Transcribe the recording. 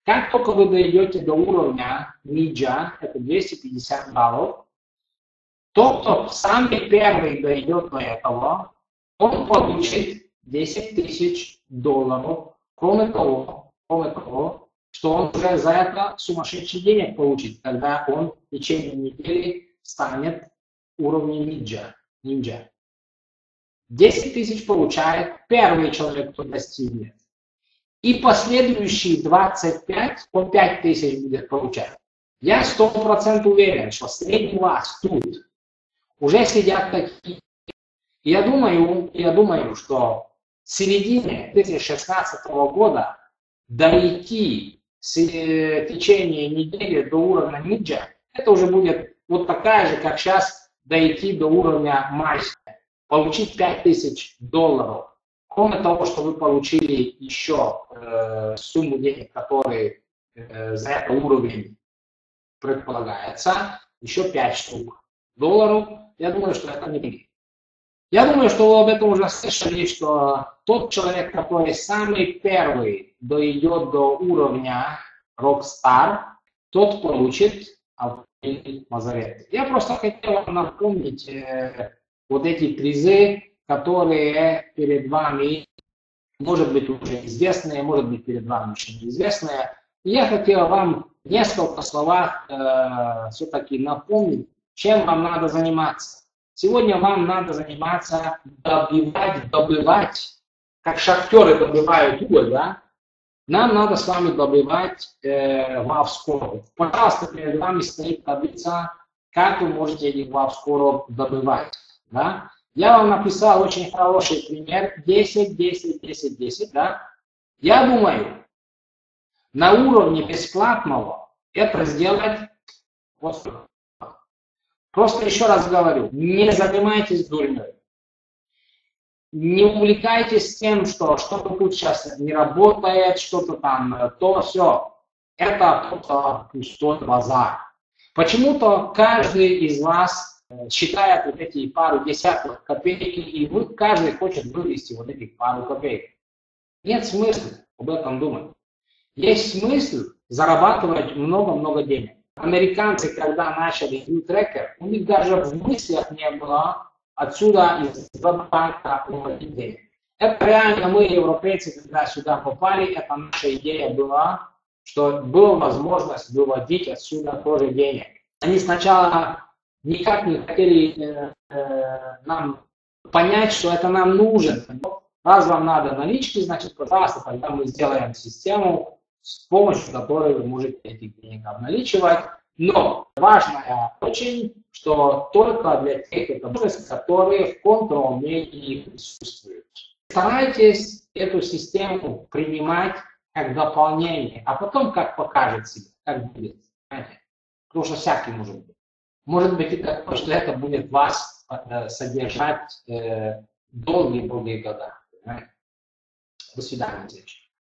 Как только вы дойдете до уровня ниджа, это $250, тот, кто самый первый дойдет до этого, он получит $10 000. Кроме того, что он уже за это сумасшедший денег получит, когда он в течение недели станет уровнем ниндзя. 10 000 получает первый человек, кто достигнет. И последующие 25, он 5 000 будет получать. Я 100% уверен, что среди вас тут уже сидят такие. Я думаю, что в середине 2016 года дойти в течение недели до уровня ниндзя, это уже будет вот такая же, как сейчас дойти до уровня мастера. Получить $5000. Кроме того, что вы получили еще сумму денег, которые за этот уровень предполагается, еще 5 штук долларов, я думаю, что это не будет. Я думаю, что вы об этом уже слышали, что тот человек, который самый первый дойдет до уровня Rockstar, тот получит автомобиль Мазератти. Я просто хотел вам напомнить вот эти призы, которые перед вами, может быть, уже известные, может быть, перед вами еще неизвестные. И я хотел вам в несколько словах все-таки напомнить, чем вам надо заниматься. Сегодня вам надо заниматься добывать, как шахтеры добывают уголь, да? Нам надо с вами добывать WAV-скоро. Пожалуйста, перед вами стоит таблица, как вы можете эти WAV-скоро добывать. Да? Я вам написал очень хороший пример 10, 10, 10, 10. Да? Я думаю, на уровне бесплатного это сделать вот. Просто еще раз говорю, не занимайтесь дурью. Не увлекайтесь тем, что что-то тут сейчас не работает, что-то там, то все. Это просто пустой базар. Почему-то каждый из вас считает вот эти пару десятков копеек, и каждый хочет вывести вот эти пару копеек. Нет смысла об этом думать. Есть смысл зарабатывать много-много денег. Американцы, когда начали U-Tracker, у них даже в мыслях не было отсюда из банка выводить денег. Это реально мы, европейцы, когда сюда попали, это наша идея была, что была возможность выводить отсюда тоже денег. Они сначала никак не хотели нам понять, что это нам нужно. Раз вам надо налички, значит, пожалуйста, тогда мы сделаем систему, с помощью которой вы можете этих денег обналичивать. Но важно очень, что только для тех экономистов, которые в контрол-медии присутствуют. Старайтесь эту систему принимать как дополнение, а потом как покажет себя, как будет. Понимаете? Потому что всякий может быть. Может быть и такое, что это будет вас содержать долгие года. Понимаете? До свидания.